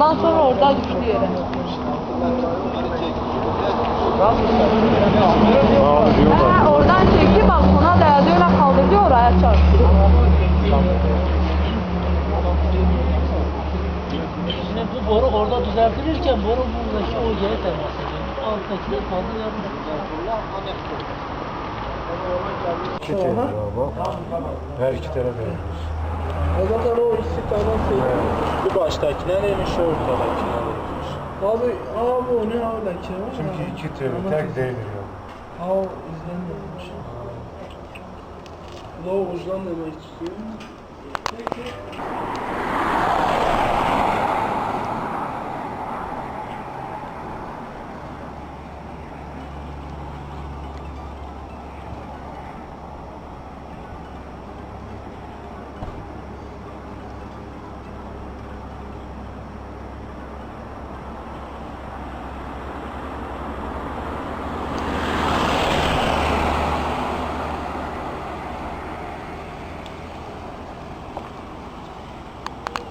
Ondan sonra orada düştü yere. Oradan çekti balkona dayadı öyle kaldırdı oraya çarptı. Şimdi bu boru orada düzeltilirken boru buradaki o yere temas ediyor. Alttakiler fazla yapmıyor. İki tane bak. Her iki taraf vermiş. O zaten o ikisi tane şey. Bu baştakiler yemiş, şu ortadakiler yemiş. Abi o ne oradaki var? Çünkü iki tane tek değdiriyor. Ha o izlenmiyormuş. Bu da o ucdan demek istiyor.